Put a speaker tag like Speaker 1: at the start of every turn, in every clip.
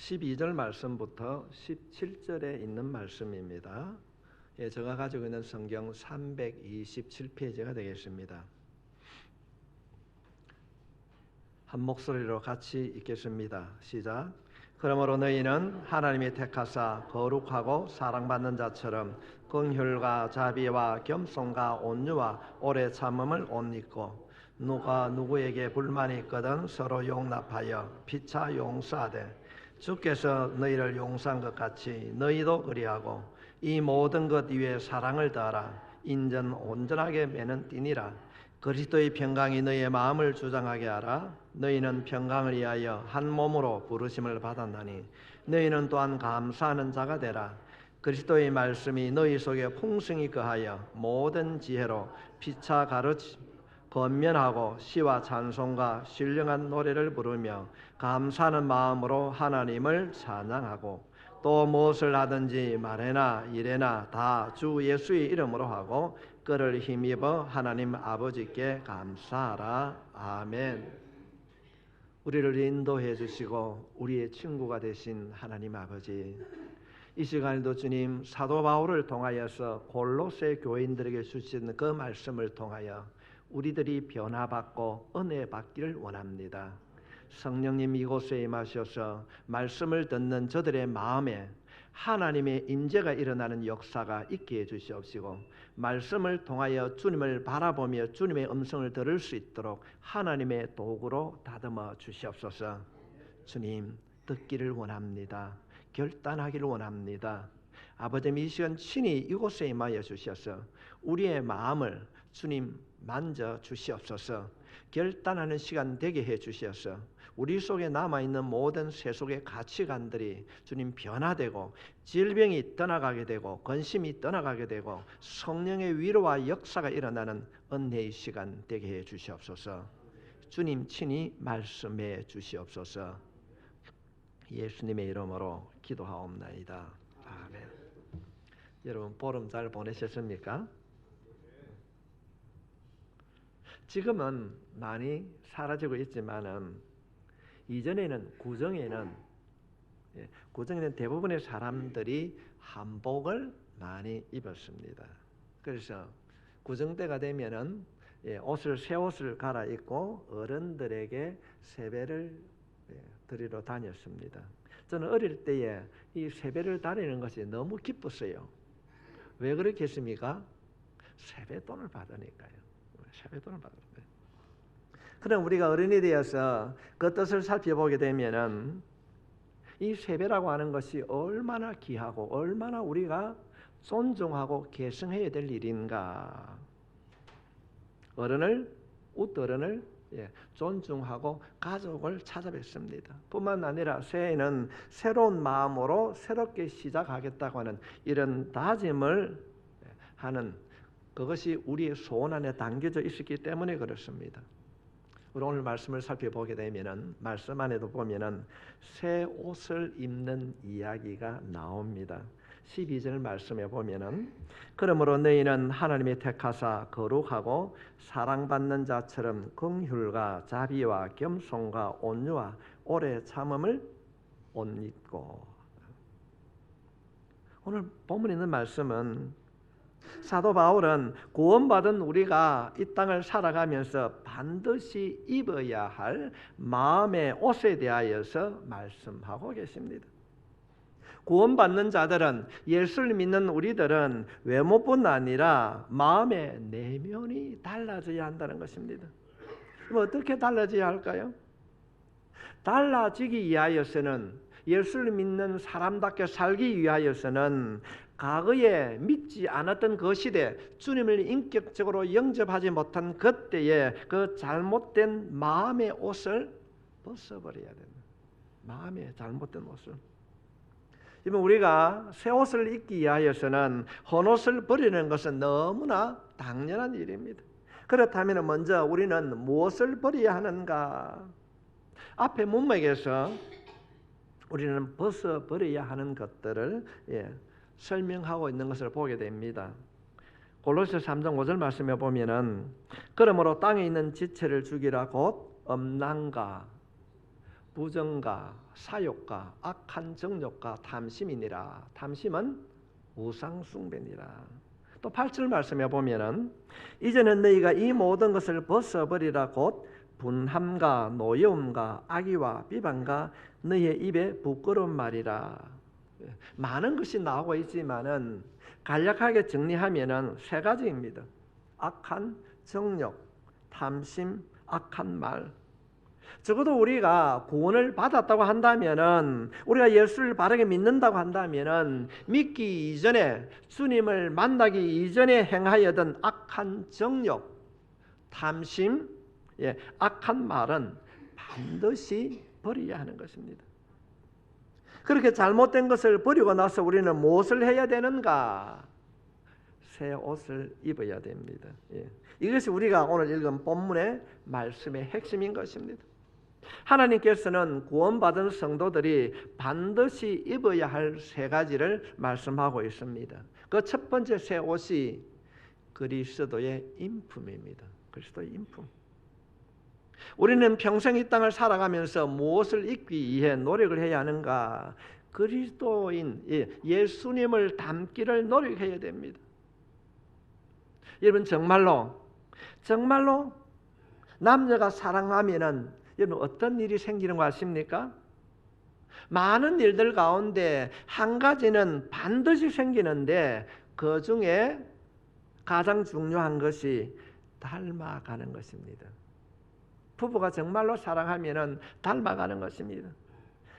Speaker 1: 12절 말씀부터 17절에 있는 말씀입니다. 제가 가지고 있는 성경 327페이지가 되겠습니다. 한 목소리로 같이 읽겠습니다. 시작. 그러므로 너희는 하나님이 택하사 거룩하고 사랑받는 자처럼 긍휼과 자비와 겸손과 온유와 오래 참음을 옷 입고 누가 누구에게 불만이 있거든 서로 용납하여 피차 용서하되 주께서 너희를 용서한 것 같이 너희도 그리하고 이 모든 것 위에 사랑을 더하라. 인전 온전하게 매는 띠니라. 그리스도의 평강이 너희의 마음을 주장하게 하라. 너희는 평강을 위하여 한 몸으로 부르심을 받았나니 너희는 또한 감사하는 자가 되라. 그리스도의 말씀이 너희 속에 풍성히 거하여 모든 지혜로 피차 가르치 권면하고 시와 찬송과 신령한 노래를 부르며 감사하는 마음으로 하나님을 찬양하고 또 무엇을 하든지 말해나 이래나 다 주 예수의 이름으로 하고 그를 힘입어 하나님 아버지께 감사하라. 아멘. 우리를 인도해 주시고 우리의 친구가 되신 하나님 아버지, 이 시간에도 주님 사도 바울을 통하여서 골로새 교인들에게 주신 그 말씀을 통하여 우리들이 변화받고 은혜 받기를 원합니다. 성령님 이곳에 임하셔서 말씀을 듣는 저들의 마음에 하나님의 임재가 일어나는 역사가 있게 해주시옵시고 말씀을 통하여 주님을 바라보며 주님의 음성을 들을 수 있도록 하나님의 도구로 다듬어 주시옵소서. 주님 듣기를 원합니다. 결단하기를 원합니다. 아버지 이 시간 친히 이곳에 임하여 주셔서 우리의 마음을 주님 만져 주시옵소서. 결단하는 시간 되게 해 주셔서 우리 속에 남아있는 모든 세속의 가치관들이 주님 변화되고 질병이 떠나가게 되고 근심이 떠나가게 되고 성령의 위로와 역사가 일어나는 은혜의 시간 되게 해 주시옵소서. 주님 친히 말씀해 주시옵소서. 예수님의 이름으로 기도하옵나이다. 아멘. 여러분 보름 잘 보내셨습니까? 지금은 많이 사라지고 있지만은 이전에는 구정에는 대부분의 사람들이 한복을 많이 입었습니다. 그래서 구정 때가 되면은 새 옷을 갈아입고 어른들에게 세배를 드리러 다녔습니다. 저는 어릴 때에 이 세배를 다니는 것이 너무 기뻤어요. 왜 그렇겠습니까? 세배돈을 받으니까요. 세배돈을 받았어요. 그럼 우리가 어른이 되어서 그 뜻을 살펴보게 되면은 이 세배라고 하는 것이 얼마나 귀하고 얼마나 우리가 존중하고 계승해야 될 일인가. 웃어른을 존중하고 가족을 찾아뵙습니다. 뿐만 아니라 새해에는 새로운 마음으로 새롭게 시작하겠다고 하는 이런 다짐을 하는 그것이 우리의 소원 안에 담겨져 있었기 때문에 그렇습니다. 우리 오늘 말씀을 살펴보게 되면은 말씀 안에도 보면은 새 옷을 입는 이야기가 나옵니다. 12절 말씀에 보면은 그러므로 너희는 하나님이 택하사 거룩하고 사랑받는 자처럼 긍휼과 자비와 겸손과 온유와 오래 참음을 옷 입고. 오늘 본문에 있는 말씀은 사도 바울은 구원받은 우리가 이 땅을 살아가면서 반드시 입어야 할 마음의 옷에 대하여서 말씀하고 계십니다. 구원받는 자들은 예수를 믿는 우리들은 외모뿐 아니라 마음의 내면이 달라져야 한다는 것입니다. 그럼 어떻게 달라져야 할까요? 달라지기 위하여서는 예수를 믿는 사람답게 살기 위하여서는 과거에 믿지 않았던 그 시대 주님을 인격적으로 영접하지 못한 그때의 그 잘못된 마음의 옷을 벗어버려야 됩니다. 마음의 잘못된 옷을. 지금 우리가 새 옷을 입기 위하여서는 헌옷을 버리는 것은 너무나 당연한 일입니다. 그렇다면 먼저 우리는 무엇을 버려야 하는가? 앞에 문맥에서 우리는 벗어버려야 하는 것들을 설명하고 있는 것을 보게 됩니다. 골로새 3장 5절 말씀에 보면은 그러므로 땅에 있는 지체를 죽이라 곧 음란과 부정과 사욕과 악한 정욕과 탐심이니라. 탐심은 우상숭배니라. 또 8절 말씀해 보면은 이제는 너희가 이 모든 것을 벗어버리라. 곧 분함과 노여움과 악의와 비방과 너희의 입에 부끄러운 말이라. 많은 것이 나오고 있지만은 간략하게 정리하면은 세 가지입니다. 악한 정욕, 탐심, 악한 말. 적어도 우리가 구원을 받았다고 한다면은, 우리가 예수를 바르게 믿는다고 한다면은, 믿기 이전에, 주님을 만나기 이전에 행하여던 악한 정욕, 탐심, 악한 말은 반드시 버려야 하는 것입니다. 그렇게 잘못된 것을 버리고 나서 우리는 무엇을 해야 되는가? 새 옷을 입어야 됩니다. 이것이 우리가 오늘 읽은 본문의 말씀의 핵심인 것입니다. 하나님께서는 구원받은 성도들이 반드시 입어야 할 세 가지를 말씀하고 있습니다. 그 첫 번째 새 옷이 그리스도의 인품입니다. 그리스도의 인품. 우리는 평생 이 땅을 살아가면서 무엇을 입기 위해 노력을 해야 하는가? 그리스도인 예수님을 닮기를 노력해야 됩니다. 여러분 정말로 남녀가 사랑하면은 여러분 어떤 일이 생기는 거 아십니까? 많은 일들 가운데 한 가지는 반드시 생기는데 그 중에 가장 중요한 것이 닮아가는 것입니다. 부부가 정말로 사랑하면은 닮아가는 것입니다.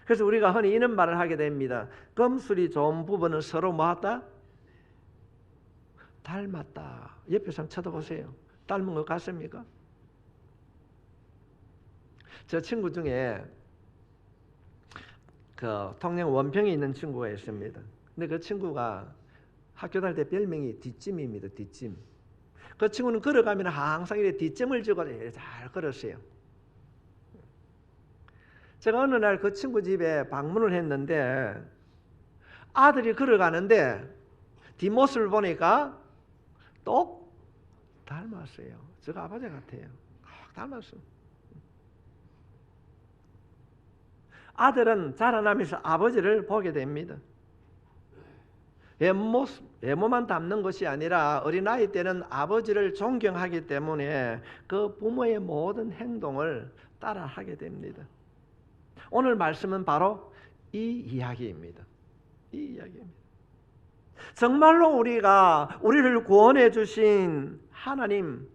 Speaker 1: 그래서 우리가 흔히 이런 말을 하게 됩니다. 금술이 좋은 부부는 서로 뭐하다? 닮았다. 옆에 사람 쳐다보세요. 닮은 것 같습니까? 저 친구 중에 그 통영 원평에 있는 친구가 있습니다. 근데 그 친구가 학교 다닐 때 별명이 뒷짐입니다. 뒷짐. 그 친구는 걸어가면 항상 이렇게 뒷짐을 지고 잘 걸었어요. 제가 어느 날 그 친구 집에 방문을 했는데 아들이 걸어가는데 뒷모습을 보니까 똑 닮았어요. 저가 아버지 같아요. 닮았어요. 아들은 자라나면서 아버지를 보게 됩니다. 외모만 닮는 것이 아니라 어린아이 때는 아버지를 존경하기 때문에 그 부모의 모든 행동을 따라하게 됩니다. 오늘 말씀은 바로 이 이야기입니다. 이 이야기입니다. 정말로 우리를 구원해 주신 하나님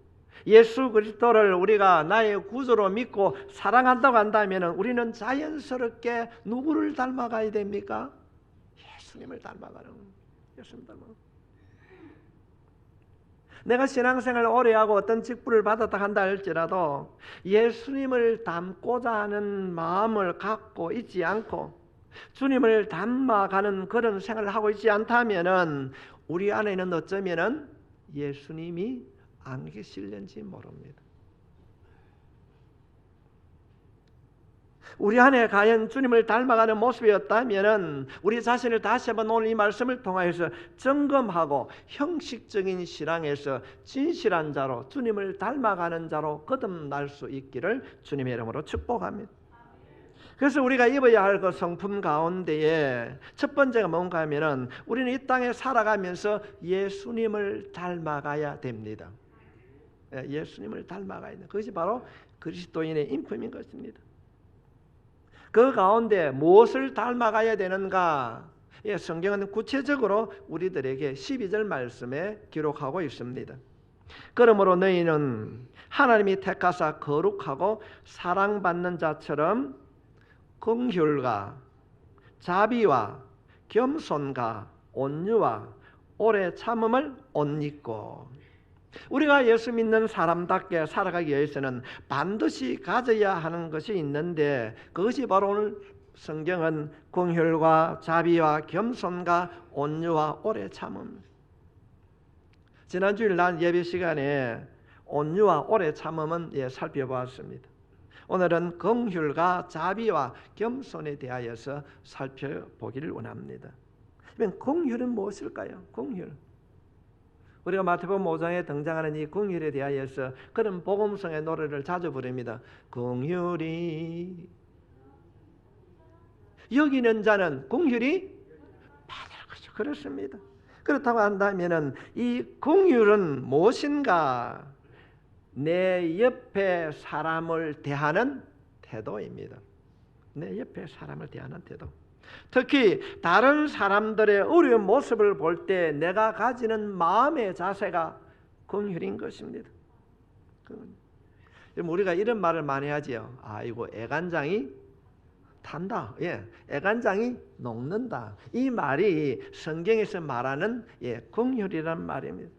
Speaker 1: 예수 그리스도를 우리가 나의 구주로 믿고 사랑한다고 한다면 우리는 자연스럽게 누구를 닮아가야 됩니까? 예수님을 닮아가는. 예수님 닮아가는. 내가 신앙생활을 오래 하고 어떤 직분을 받았다 한다 할지라도 예수님을 닮고자 하는 마음을 갖고 있지 않고 주님을 닮아가는 그런 생활을 하고 있지 않다면은 우리 안에는 어쩌면은 예수님이 안 계실는지 모릅니다. 우리 안에 과연 주님을 닮아가는 모습이었다면은 우리 자신을 다시 한번 오늘 이 말씀을 통하여서 점검하고 형식적인 신앙에서 진실한 자로 주님을 닮아가는 자로 거듭날 수 있기를 주님의 이름으로 축복합니다. 그래서 우리가 입어야 할 그 성품 가운데에 첫 번째가 뭔가 하면은 우리는 이 땅에 살아가면서 예수님을 닮아가야 됩니다. 예수님을 닮아가야 됩니다. 그것이 바로 그리스도인의 인품인 것입니다. 그 가운데 무엇을 닮아가야 되는가? 성경은 구체적으로 우리들에게 12절 말씀에 기록하고 있습니다. 그러므로 너희는 하나님이 택하사 거룩하고 사랑받는 자처럼 긍휼과 자비와 겸손과 온유와 오래 참음을 옷 입고. 우리가 예수 믿는 사람답게 살아가기 위해서는 반드시 가져야 하는 것이 있는데 그것이 바로 오늘 성경은 긍휼과 자비와 겸손과 온유와 오래 참음. 지난 주일 날 예배 시간에 온유와 오래 참음은 살펴보았습니다. 오늘은 긍휼과 자비와 겸손에 대하여서 살펴보기를 원합니다. 그러면 긍휼은 무엇일까요? 긍휼. 우리가 마태복음 5장에 등장하는 이 긍휼에 대하여서 그런 복음성의 노래를 자주 부릅니다. 긍휼이 여기는 자는 긍휼히 받을 것이죠. 그렇습니다. 그렇다고 한다면은 이 긍휼은 무엇인가? 내 옆에 사람을 대하는 태도입니다. 내 옆에 사람을 대하는 태도. 특히 다른 사람들의 어려운 모습을 볼 때 내가 가지는 마음의 자세가 긍휼인 것입니다. 우리가 이런 말을 많이 하지요. 아이고 애간장이 탄다. 애간장이 녹는다. 이 말이 성경에서 말하는 긍휼이란 말입니다.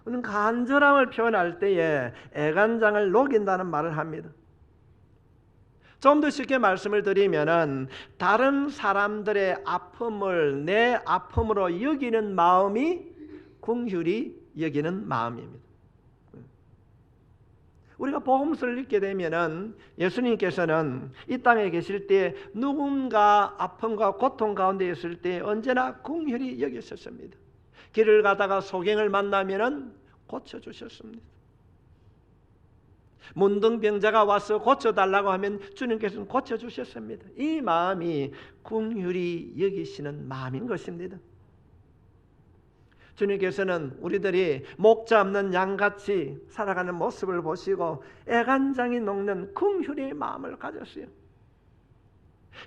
Speaker 1: 우리는 간절함을 표현할 때에 애간장을 녹인다는 말을 합니다. 좀 더 쉽게 말씀을 드리면은 다른 사람들의 아픔을 내 아픔으로 여기는 마음이 긍휼히 여기는 마음입니다. 우리가 복음서를 읽게 되면은 예수님께서는 이 땅에 계실 때 누군가 아픔과 고통 가운데 있을 때 언제나 긍휼히 여기셨습니다. 길을 가다가 소경을 만나면은 고쳐 주셨습니다. 문둥병자가 와서 고쳐달라고 하면 주님께서는 고쳐주셨습니다. 이 마음이 긍휼히 여기시는 마음인 것입니다. 주님께서는 우리들이 목자 없는 양같이 살아가는 모습을 보시고 애간장이 녹는 긍휼의 마음을 가졌어요.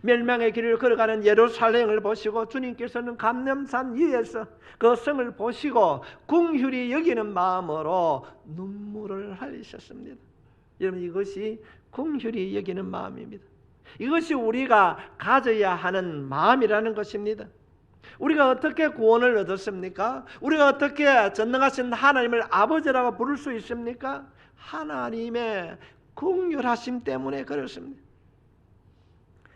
Speaker 1: 멸망의 길을 걸어가는 예루살렘을 보시고 주님께서는 감람산 위에서 그 성을 보시고 긍휼히 여기는 마음으로 눈물을 흘리셨습니다. 여러분, 이것이 긍휼히 여기는 마음입니다. 이것이 우리가 가져야 하는 마음이라는 것입니다. 우리가 어떻게 구원을 얻었습니까? 우리가 어떻게 전능하신 하나님을 아버지라고 부를 수 있습니까? 하나님의 긍휼하심 때문에 그렇습니다.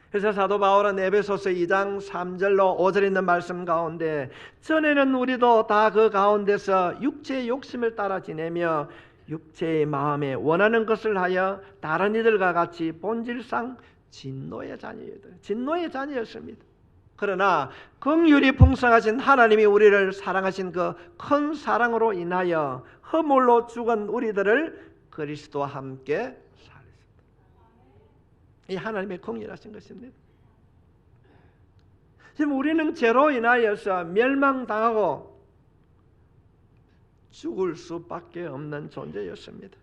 Speaker 1: 그래서 사도 바울은 에베소서 2장 3절로 5절 있는 말씀 가운데 전에는 우리도 다 그 가운데서 육체의 욕심을 따라 지내며 육체의 마음에 원하는 것을 하여 다른 이들과 같이 본질상 진노의 자녀였습니다. 그러나 긍휼이 풍성하신 하나님이 우리를 사랑하신 그 큰 사랑으로 인하여 허물로 죽은 우리들을 그리스도와 함께 살리셨다. 이 하나님의 긍휼하신 것입니다. 지금 우리는 죄로 인하여서 멸망당하고 죽을 수밖에 없는 존재였습니다.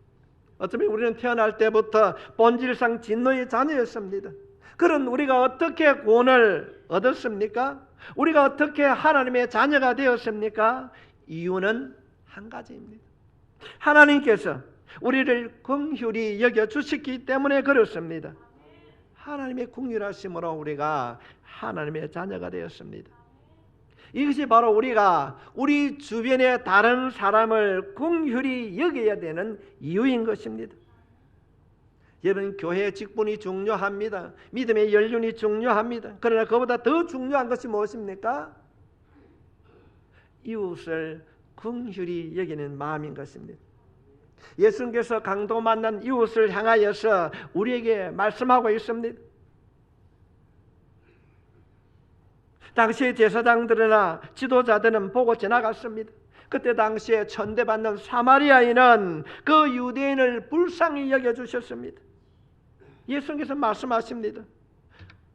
Speaker 1: 어쩌면 우리는 태어날 때부터 본질상 진노의 자녀였습니다. 그런 우리가 어떻게 구원을 얻었습니까? 우리가 어떻게 하나님의 자녀가 되었습니까? 이유는 한 가지입니다. 하나님께서 우리를 긍휼히 여겨주셨기 때문에 그렇습니다. 하나님의 긍휼하심으로 우리가 하나님의 자녀가 되었습니다. 이것이 바로 우리가 우리 주변의 다른 사람을 긍휼히 여겨야 되는 이유인 것입니다. 여러분, 교회의 직분이 중요합니다. 믿음의 연륜이 중요합니다. 그러나 그보다 더 중요한 것이 무엇입니까? 이웃을 긍휼히 여기는 마음인 것입니다. 예수님께서 강도 만난 이웃을 향하여서 우리에게 말씀하고 있습니다. 당시의 제사장들이나 지도자들은 보고 지나갔습니다. 그때 당시에 천대받는 사마리아인은 그 유대인을 불쌍히 여겨주셨습니다. 예수님께서 말씀하십니다.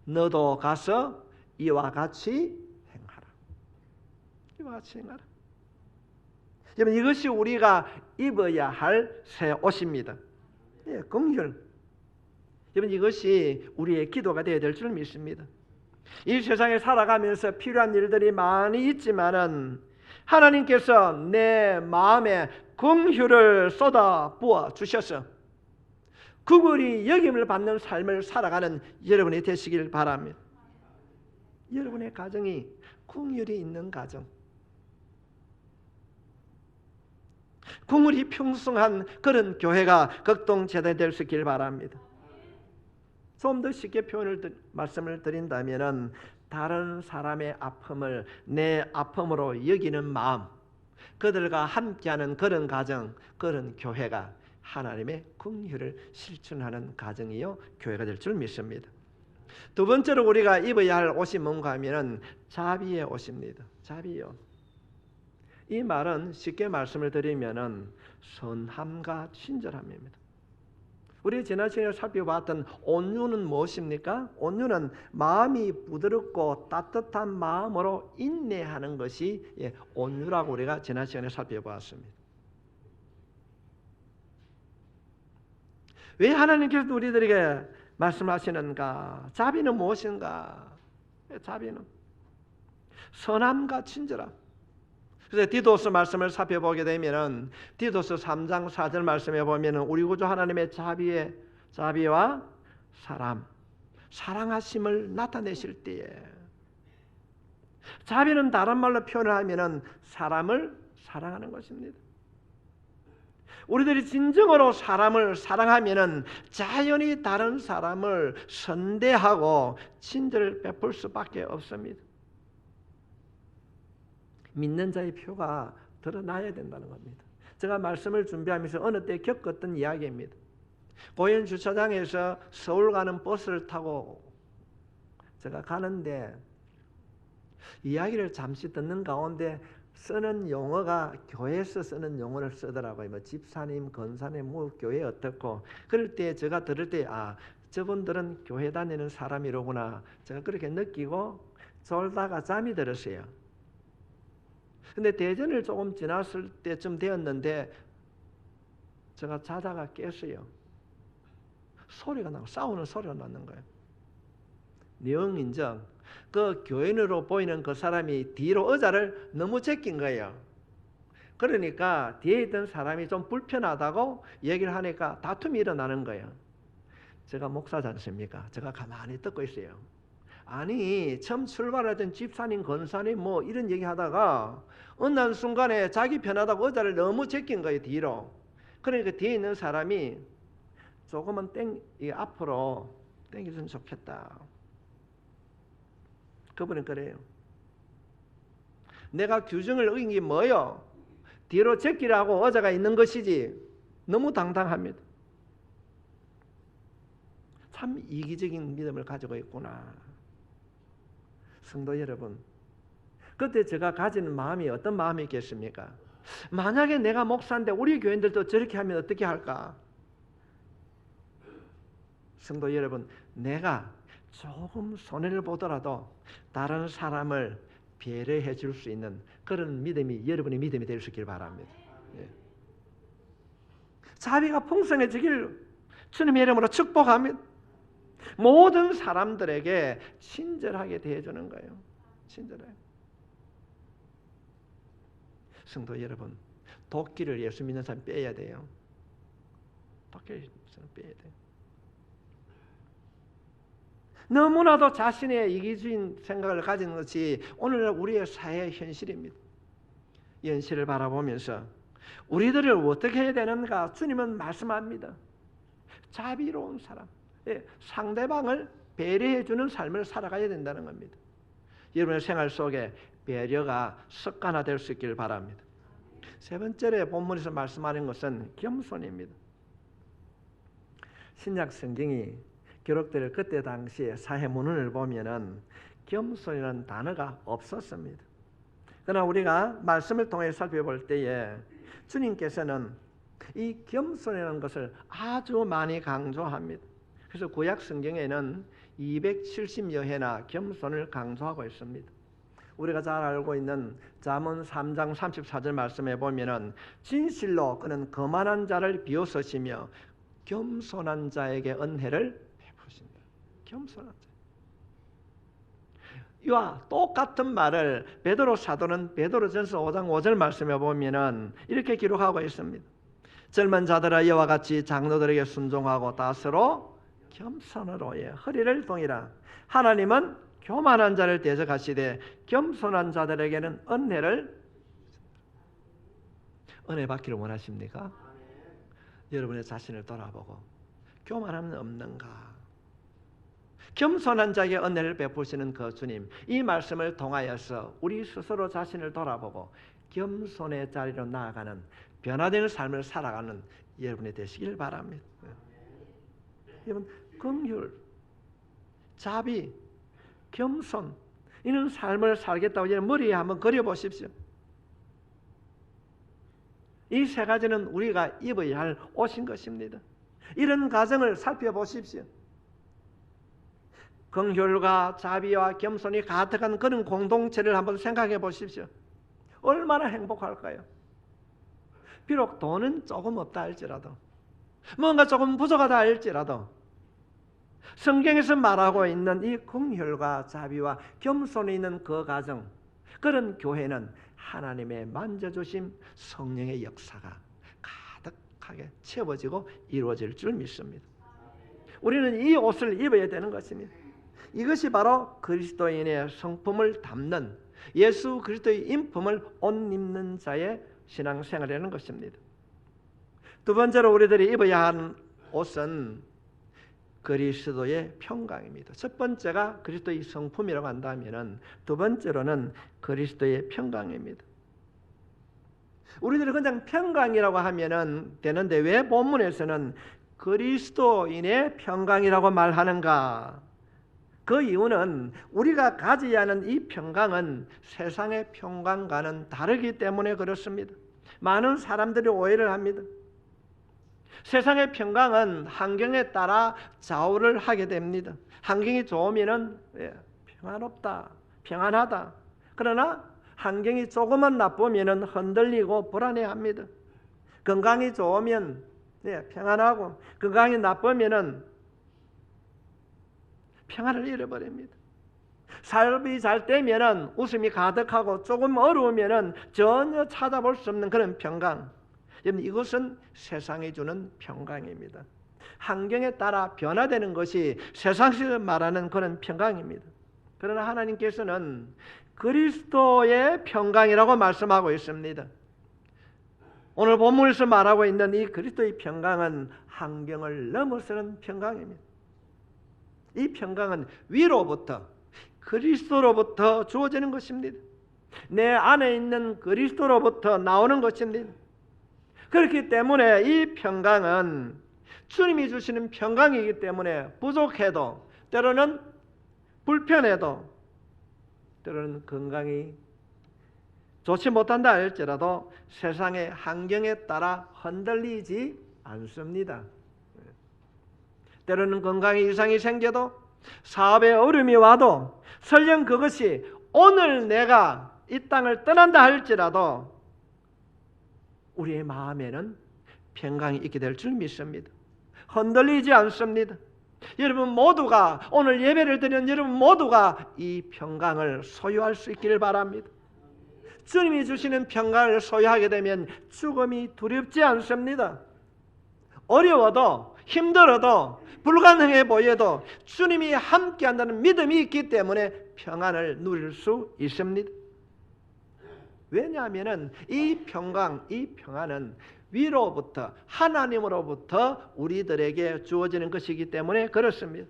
Speaker 1: 너도 가서 이와 같이 행하라. 이와 같이 행하라. 여러분, 이것이 우리가 입어야 할 새 옷입니다. 긍휼. 여러분, 이것이 우리의 기도가 되어야 될 줄 믿습니다. 이 세상에 살아가면서 필요한 일들이 많이 있지만은 하나님께서 내 마음에 긍휼을 쏟아 부어 주셔서 긍휼히 여김을 받는 삶을 살아가는 여러분이 되시길 바랍니다. 여러분의 가정이 긍휼이 있는 가정, 긍휼이 풍성한 그런 교회가 극동제단이 될 수 있길 바랍니다. 좀 더 쉽게 말씀을 드린다면 다른 사람의 아픔을 내 아픔으로 여기는 마음, 그들과 함께하는 그런 가정, 그런 교회가 하나님의 긍휼을 실천하는 가정이요 교회가 될 줄 믿습니다. 두 번째로 우리가 입어야 할 옷이 뭔가 하면 자비의 옷입니다. 자비요. 이 말은 쉽게 말씀을 드리면 선함과 친절함입니다. 우리 지난 시간에 살펴봤던 온유는 무엇입니까? 온유는 마음이 부드럽고 따뜻한 마음으로 인내하는 것이 온유라고 우리가 지난 시간에 살펴보았습니다. 왜 하나님께서 우리들에게 말씀하시는가? 자비는 무엇인가? 자비는 선함과 친절함. 그래서 디도스 말씀을 살펴보게 되면은 디도스 3장 4절 말씀에 보면은 우리 구주 하나님의 자비와 사랑하심을 나타내실 때에, 자비는 다른 말로 표현을 하면은 사람을 사랑하는 것입니다. 우리들이 진정으로 사람을 사랑하면은 자연히 다른 사람을 선대하고 친절을 베풀 수밖에 없습니다. 믿는 자의 표가 드러나야 된다는 겁니다. 제가 말씀을 준비하면서 어느 때 겪었던 이야기입니다. 고현 주차장에서 서울 가는 버스를 타고 제가 가는데 이야기를 잠시 듣는 가운데 쓰는 용어가 교회에서 쓰는 용어를 쓰더라고요. 뭐 집사님, 권사님, 뭐 교회 어떻고. 그럴 때 제가 들을 때 저분들은 교회 다니는 사람이로구나. 제가 그렇게 느끼고 졸다가 잠이 들었어요. 근데 대전을 조금 지났을 때쯤 되었는데 제가 자다가 깼어요. 소리가 나고 싸우는 소리가 나는 거예요. 내용인정. 그 교인으로 보이는 그 사람이 뒤로 의자를 너무 제낀 거예요. 그러니까 뒤에 있던 사람이 좀 불편하다고 얘기를 하니까 다툼이 일어나는 거예요. 제가 목사지 않습니까? 제가 가만히 듣고 있어요. 아니, 처음 출발하던 집사님, 권사님 뭐 이런 얘기 하다가 어느 순간에 자기 편하다고 의자를 너무 제낀 거예요, 뒤로. 그러니까 뒤에 있는 사람이 조금은 앞으로 당겨주면 좋겠다. 그분은 그래요. 내가 규정을 어긴 게 뭐요? 뒤로 제끼라고 의자가 있는 것이지. 너무 당당합니다. 참 이기적인 믿음을 가지고 있구나. 성도 여러분, 그때 제가 가지는 마음이 어떤 마음이 있겠습니까? 만약에 내가 목사인데 우리 교인들도 저렇게 하면 어떻게 할까? 성도 여러분, 내가 조금 손해를 보더라도 다른 사람을 배려해 줄 수 있는 그런 믿음이 여러분의 믿음이 될 수 있길 바랍니다. 예. 자비가 풍성해지길 주님의 이름으로 축복합니다. 모든 사람들에게 친절하게 대해주는 거예요. 친절하게. 성도 여러분, 도끼를 예수 믿는 사람 빼야 돼요. 도끼를 빼야 돼요. 너무나도 자신의 이기주의 생각을 가지는 것이 오늘날 우리의 사회의 현실입니다. 이 현실을 바라보면서 우리들을 어떻게 해야 되는가? 주님은 말씀합니다. 자비로운 사람, 상대방을 배려해 주는 삶을 살아가야 된다는 겁니다. 여러분의 생활 속에 배려가 습관화될 수 있기를 바랍니다. 세 번째로 본문에서 말씀하는 것은 겸손입니다. 신약 성경이 기록될 그때 당시에 사회 문헌을 보면은 겸손이라는 단어가 없었습니다. 그러나 우리가 말씀을 통해 살펴볼 때에 주님께서는 이 겸손이라는 것을 아주 많이 강조합니다. 그래서 구약 성경에는 270여 회나 겸손을 강조하고 있습니다. 우리가 잘 알고 있는 잠언 3장 34절 말씀에 보면은 진실로 그는 거만한 자를 비웃으시며 겸손한 자에게 은혜를 베푸신다. 겸손한 자. 이와 똑같은 말을 베드로 사도는 베드로전서 5장 5절 말씀에 보면은 이렇게 기록하고 있습니다. 젊은 자들아 이와 같이 장로들에게 순종하고 다스로 겸손으로 허리를 동이라. 하나님은 교만한 자를 대적하시되 겸손한 자들에게는 은혜 받기를 원하십니까? 여러분의 자신을 돌아보고 교만함은 없는가? 겸손한 자에게 은혜를 베푸시는 그 주님, 이 말씀을 통하여서 우리 스스로 자신을 돌아보고 겸손의 자리로 나아가는 변화되는 삶을 살아가는 여러분이 되시길 바랍니다. 여러분, 긍휼, 자비, 겸손, 이런 삶을 살겠다고 여러분 머리에 한번 그려보십시오. 이 세 가지는 우리가 입어야 할 옷인 것입니다. 이런 가정을 살펴보십시오. 긍휼과 자비와 겸손이 가득한 그런 공동체를 한번 생각해 보십시오. 얼마나 행복할까요? 비록 돈은 조금 없다 할지라도, 뭔가 조금 부족하다 할지라도, 성경에서 말하고 있는 이 긍휼과 자비와 겸손이 있는 그 가정, 그런 교회는 하나님의 만져주심 성령의 역사가 가득하게 채워지고 이루어질 줄 믿습니다. 우리는 이 옷을 입어야 되는 것입니다. 이것이 바로 그리스도인의 성품을 담는, 예수 그리스도의 인품을 옷 입는 자의 신앙생활이라는 것입니다. 두 번째로 우리들이 입어야 하는 옷은 그리스도의 평강입니다. 첫 번째가 그리스도의 성품이라고 한다면 두 번째로는 그리스도의 평강입니다. 우리들이 그냥 평강이라고 하면 되는데 왜 본문에서는 그리스도인의 평강이라고 말하는가? 그 이유는 우리가 가지지 않은 이 평강은 세상의 평강과는 다르기 때문에 그렇습니다. 많은 사람들이 오해를 합니다. 세상의 평강은 환경에 따라 좌우를 하게 됩니다. 환경이 좋으면 평안롭다, 평안하다. 그러나 환경이 조금만 나쁘면 흔들리고 불안해합니다. 건강이 좋으면 평안하고, 건강이 나쁘면 평안을 잃어버립니다. 삶이 잘 되면 웃음이 가득하고 조금 어려우면 전혀 찾아볼 수 없는 그런 평강. 이것은 세상이 주는 평강입니다. 환경에 따라 변화되는 것이 세상에서 말하는 그런 평강입니다. 그러나 하나님께서는 그리스도의 평강이라고 말씀하고 있습니다. 오늘 본문에서 말하고 있는 이 그리스도의 평강은 환경을 넘어서는 평강입니다. 이 평강은 위로부터, 그리스도로부터 주어지는 것입니다. 내 안에 있는 그리스도로부터 나오는 것입니다. 그렇기 때문에 이 평강은 주님이 주시는 평강이기 때문에 부족해도, 때로는 불편해도, 때로는 건강이 좋지 못한다 할지라도 세상의 환경에 따라 흔들리지 않습니다. 때로는 건강에 이상이 생겨도, 사업에 어려움이 와도, 설령 그것이 오늘 내가 이 땅을 떠난다 할지라도 우리의 마음에는 평강이 있게 될 줄 믿습니다. 흔들리지 않습니다. 여러분 모두가, 오늘 예배를 드리는 여러분 모두가 이 평강을 소유할 수 있기를 바랍니다. 주님이 주시는 평강을 소유하게 되면 죽음이 두렵지 않습니다. 어려워도, 힘들어도, 불가능해 보여도 주님이 함께한다는 믿음이 있기 때문에 평안을 누릴 수 있습니다. 왜냐하면 이 평강, 이 평안은 위로부터, 하나님으로부터 우리들에게 주어지는 것이기 때문에 그렇습니다.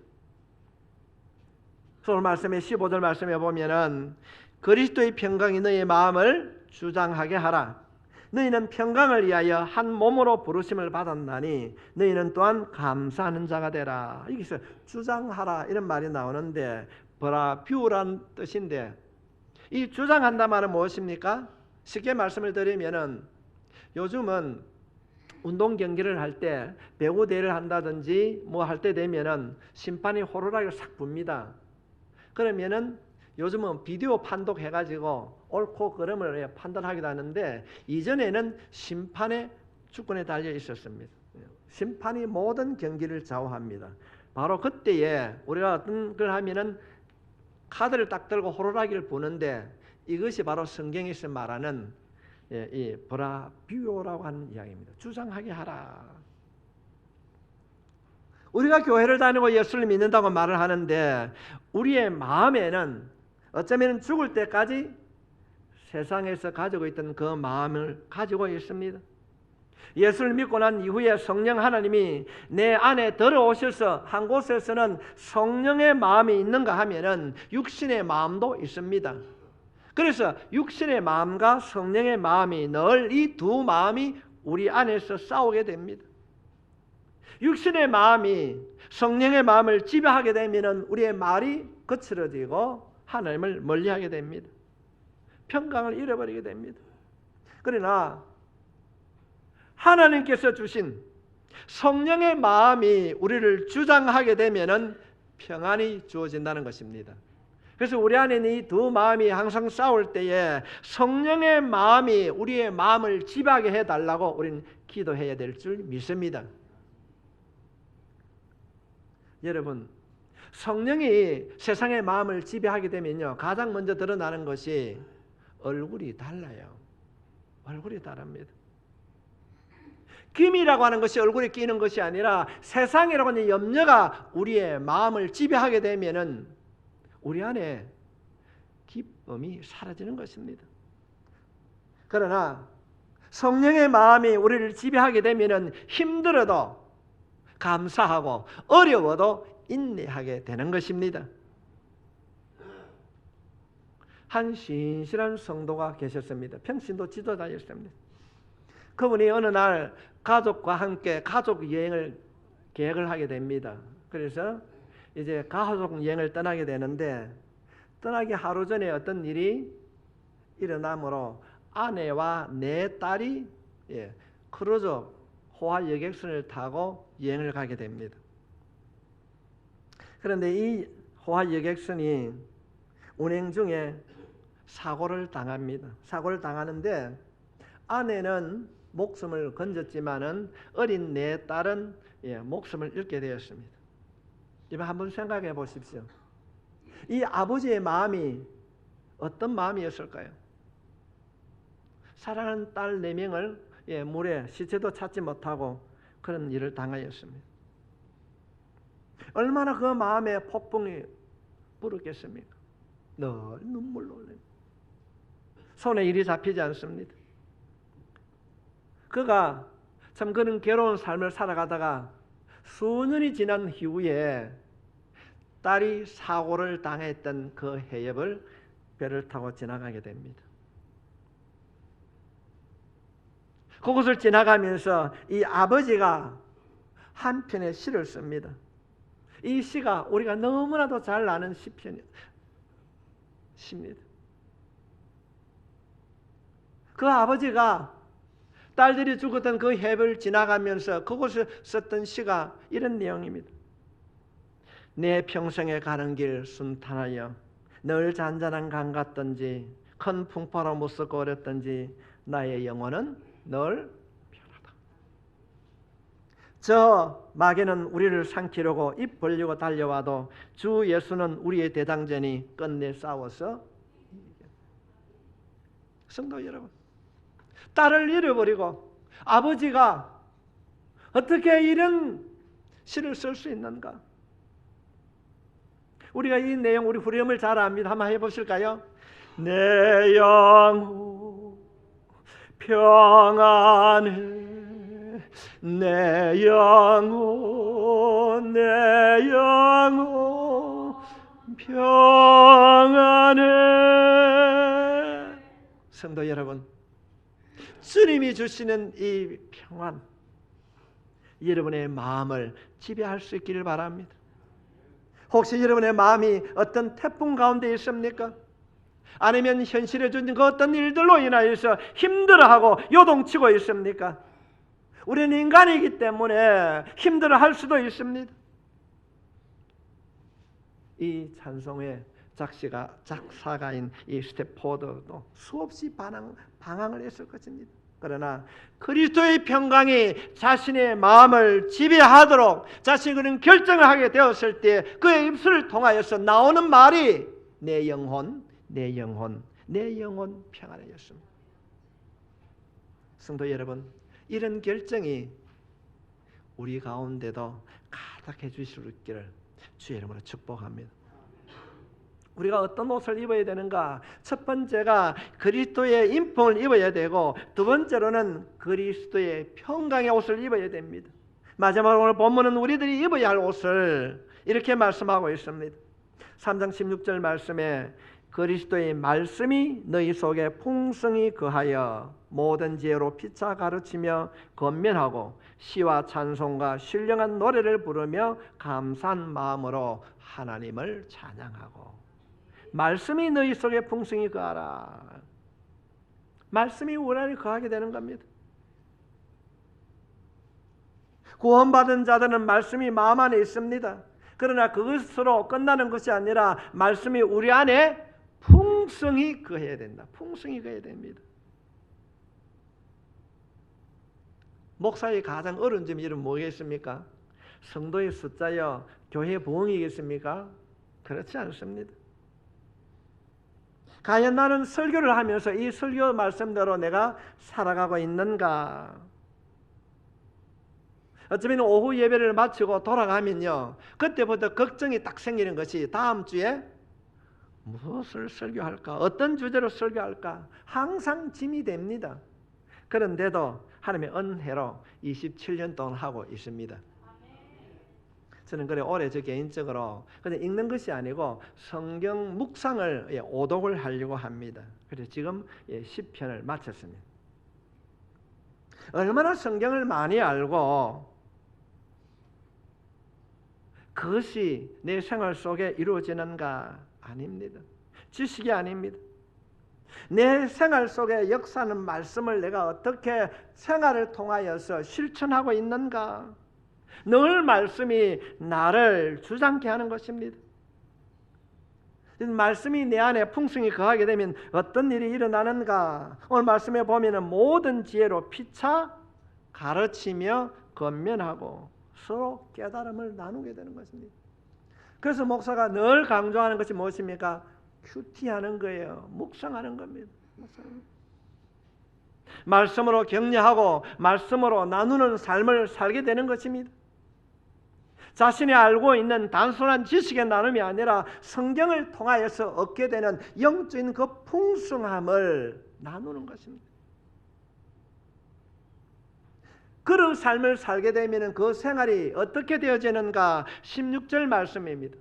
Speaker 1: 오늘 말씀의 15절 말씀에 보면은 그리스도의 평강이 너희 마음을 주장하게 하라. 너희는 평강을 위하여 한 몸으로 부르심을 받았나니 너희는 또한 감사하는 자가 되라. 여기서 주장하라 이런 말이 나오는데 브라뷰란 뜻인데, 이 주장한다 말은 무엇입니까? 쉽게 말씀을 드리면은 요즘은 운동 경기를 할 때 배구 대회를 한다든지 뭐 할 때 되면은 심판이 호루라기를 싹 붑니다. 그러면은 요즘은 비디오 판독해가지고 옳고 그름을 판단하기도 하는데, 이전에는 심판의 주권에 달려 있었습니다. 심판이 모든 경기를 좌우합니다. 바로 그때에 우리가 어떤 걸 하면은 카드를 딱 들고 호루라기를 부는데, 이것이 바로 성경에서 말하는 이 브라뷰오라고 하는 이야기입니다. 주장하게 하라. 우리가 교회를 다니고 예수를 믿는다고 말을 하는데 우리의 마음에는 어쩌면 죽을 때까지 세상에서 가지고 있던 그 마음을 가지고 있습니다. 예수를 믿고 난 이후에 성령 하나님이 내 안에 들어오셔서 한 곳에서는 성령의 마음이 있는가 하면은 육신의 마음도 있습니다. 그래서 육신의 마음과 성령의 마음이 늘 이 두 마음이 우리 안에서 싸우게 됩니다. 육신의 마음이 성령의 마음을 지배하게 되면은 우리의 말이 거칠어지고 하나님을 멀리하게 됩니다. 평강을 잃어버리게 됩니다. 그러나 하나님께서 주신 성령의 마음이 우리를 주장하게 되면은 평안이 주어진다는 것입니다. 그래서 우리 안에 있는 이 두 마음이 항상 싸울 때에 성령의 마음이 우리의 마음을 지배하게 해달라고 우리는 기도해야 될 줄 믿습니다. 여러분, 성령이 세상의 마음을 지배하게 되면요, 가장 먼저 드러나는 것이 얼굴이 달라요. 얼굴이 다릅니다. 김이라고 하는 것이 얼굴에 끼는 것이 아니라 세상이라고 하는 염려가 우리의 마음을 지배하게 되면은 우리 안에 기쁨이 사라지는 것입니다. 그러나 성령의 마음이 우리를 지배하게 되면은 힘들어도 감사하고 어려워도 인내하게 되는 것입니다. 한 신실한 성도가 계셨습니다. 평신도 지도자였습니다. 그분이 어느 날 가족과 함께 가족 여행을 계획을 하게 됩니다. 그래서 이제 가족 여행을 떠나게 되는데 떠나기 하루 전에 어떤 일이 일어나므로 아내와 네 딸이 크루즈 호화 여객선을 타고 여행을 가게 됩니다. 그런데 이 호화 여객선이 운행 중에 사고를 당합니다. 사고를 당하는데 아내는 목숨을 건졌지만은 어린 네 딸은 목숨을 잃게 되었습니다. 이번 한번 생각해 보십시오. 이 아버지의 마음이 어떤 마음이었을까요? 사랑하는 딸 4명을 물에 시체도 찾지 못하고 그런 일을 당하였습니다. 얼마나 그 마음에 폭풍이 불었겠습니까? 늘 눈물로 흘립니다. 손에 일이 잡히지 않습니다. 그가 참 그런 괴로운 삶을 살아가다가 수년이 지난 이후에 딸이 사고를 당했던 그 해협을 배를 타고 지나가게 됩니다. 그곳을 지나가면서 이 아버지가 한 편의 시를 씁니다. 이 시가 우리가 너무나도 잘 아는 시입니다. 그 아버지가 딸들이 죽었던 그 해협을 지나가면서 그곳에 썼던 시가 이런 내용입니다. 내 평생에 가는 길 순탄하여 늘 잔잔한 강 같던지 큰 풍파로 무섭고 어렵던지 나의 영혼은 늘 편하다. 저 마귀는 우리를 삼키려고 입 벌리고 달려와도 주 예수는 우리의 대장전이 끝내 싸워서 이기겠다. 성도 여러분, 딸을 잃어버리고 아버지가 어떻게 이런 시를 쓸 수 있는가? 우리가 이 내용 우리 후렴을 잘 압니다. 한번 해보실까요? 내 영혼 평안해 내 영혼 평안해. 성도 여러분, 주님이 주시는 이 평안 여러분의 마음을 지배할 수 있기를 바랍니다. 혹시 여러분의 마음이 어떤 태풍 가운데 있습니까? 아니면 현실에 주는 그 어떤 일들로 인하여서 힘들어하고 요동치고 있습니까? 우리는 인간이기 때문에 힘들어할 수도 있습니다. 이 찬송의 작사가인 이 스태포드도 수없이 방황을 했을 것입니다. 그러나 그리스도의 평강이 자신의 마음을 지배하도록 자신이 그런 결정을 하게 되었을 때 그의 입술을 통하여서 나오는 말이 내 영혼 평안해졌습니다. 성도 여러분, 이런 결정이 우리 가운데도 가득해 주실 수 있기를 주의 이름으로 축복합니다. 우리가 어떤 옷을 입어야 되는가? 첫 번째가 그리스도의 인품을 입어야 되고 두 번째로는 그리스도의 평강의 옷을 입어야 됩니다. 마지막으로 오늘 본문은 우리들이 입어야 할 옷을 이렇게 말씀하고 있습니다. 3장 16절 말씀에 그리스도의 말씀이 너희 속에 풍성히 거하여 모든 지혜로 피차 가르치며 권면하고 시와 찬송과 신령한 노래를 부르며 감사한 마음으로 하나님을 찬양하고. 말씀이 너희 속에 풍성히 거하라. 말씀이 우리 안에 거하게 되는 겁니다. 구원받은 자들은 말씀이 마음 안에 있습니다. 그러나 그것으로 끝나는 것이 아니라 말씀이 우리 안에 풍성히 거해야 된다. 풍성히 거해야 됩니다. 목사의 가장 어려운 점이 뭐겠습니까? 성도의 숫자요, 교회 부흥이겠습니까? 그렇지 않습니다. 과연 나는 설교를 하면서 이 설교 말씀대로 내가 살아가고 있는가? 어쩌면 오후 예배를 마치고 돌아가면요, 그때부터 걱정이 딱 생기는 것이 다음 주에 무엇을 설교할까? 어떤 주제로 설교할까? 항상 짐이 됩니다. 그런데도 하나님의 은혜로 27년 동안 하고 있습니다. 저는 그래 올해 저 개인적으로 그냥 읽는 것이 아니고 성경 묵상을 오독을 하려고 합니다. 그래서 지금 10편을 마쳤습니다. 얼마나 성경을 많이 알고 그것이 내 생활 속에 이루어지는가? 아닙니다. 지식이 아닙니다. 내 생활 속에 역사하는 말씀을 내가 어떻게 생활을 통하여서 실천하고 있는가? 늘 말씀이 나를 주장케 하는 것입니다. 말씀이 내 안에 풍성히 거하게 되면 어떤 일이 일어나는가? 오늘 말씀에 보면 모든 지혜로 피차 가르치며 권면하고 서로 깨달음을 나누게 되는 것입니다. 그래서 목사가 늘 강조하는 것이 무엇입니까? 큐티하는 거예요. 묵상하는 겁니다. 말씀으로 격려하고 말씀으로 나누는 삶을 살게 되는 것입니다. 자신이 알고 있는 단순한 지식의 나눔이 아니라 성경을 통하여서 얻게 되는 영적인 그 풍성함을 나누는 것입니다. 그런 삶을 살게 되면 그 생활이 어떻게 되어지는가? 16절 말씀입니다.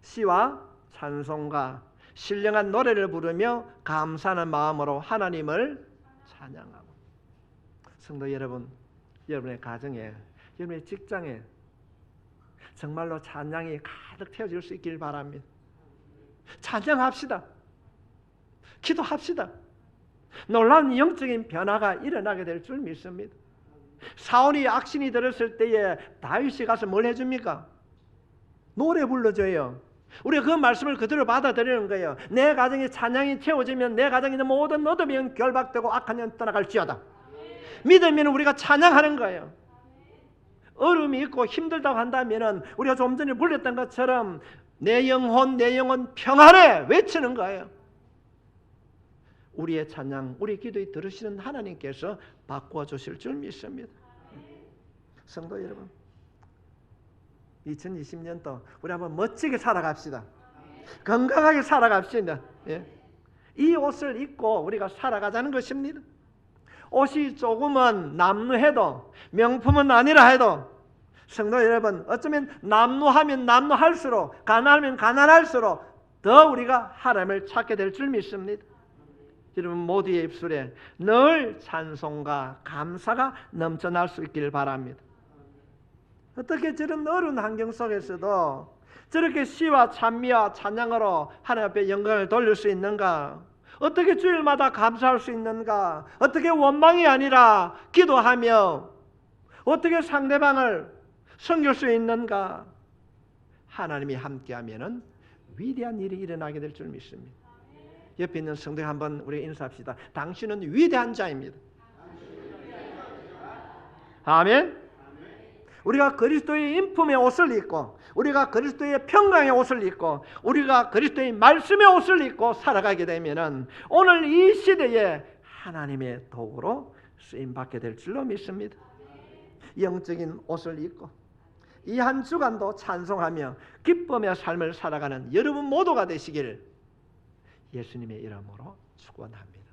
Speaker 1: 시와 찬송가 신령한 노래를 부르며 감사하는 마음으로 하나님을 찬양하고. 성도 여러분, 여러분의 가정에, 여러분의 직장에 정말로 찬양이 가득 태워질 수 있길 바랍니다. 찬양합시다. 기도합시다. 놀라운 영적인 변화가 일어나게 될 줄 믿습니다. 사울이 악신이 들었을 때에 다윗이 가서 뭘 해줍니까? 노래 불러줘요. 우리가 그 말씀을 그대로 받아들이는 거예요. 내 가정에 찬양이 채워지면 내 가정에 있는 모든 어둠의 영 결박되고 악한 영 떠나갈지어다. 믿으면 우리가 찬양하는 거예요. 어려움이 있고 힘들다고 한다면 우리가 좀 전에 불렸던 것처럼 내 영혼 평안해 외치는 거예요. 우리의 찬양, 우리 기도에 들으시는 하나님께서 바꾸어 주실 줄 믿습니다. 성도 여러분, 2020년도 우리 한번 멋지게 살아갑시다. 건강하게 살아갑시다. 이 옷을 입고 우리가 살아가자는 것입니다. 옷이 조금은 남루해도 명품은 아니라 해도 성도 여러분, 어쩌면 남루하면 남루할수록 가난하면 가난할수록 더 우리가 하나님을 찾게 될 줄 믿습니다. 여러분 모두의 입술에 늘 찬송과 감사가 넘쳐날 수 있기를 바랍니다. 어떻게 저런 어려운 환경 속에서도 저렇게 시와 찬미와 찬양으로 하나님 앞에 영광을 돌릴 수 있는가? 어떻게 주일마다 감사할 수 있는가? 어떻게 원망이 아니라 기도하며 어떻게 상대방을 섬길 수 있는가? 하나님이 함께하면은 위대한 일이 일어나게 될 줄 믿습니다. 옆에 있는 성도에 한번 우리 인사합시다. 당신은 위대한 자입니다. 아멘. 우리가 그리스도의 인품의 옷을 입고 우리가 그리스도의 평강의 옷을 입고 우리가 그리스도의 말씀의 옷을 입고 살아가게 되면은 오늘 이 시대에 하나님의 도구로 쓰임받게 될 줄로 믿습니다. 영적인 옷을 입고 이 한 주간도 찬송하며 기쁨의 삶을 살아가는 여러분 모두가 되시길 예수님의 이름으로 축원합니다.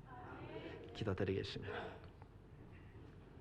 Speaker 1: 기도드리겠습니다.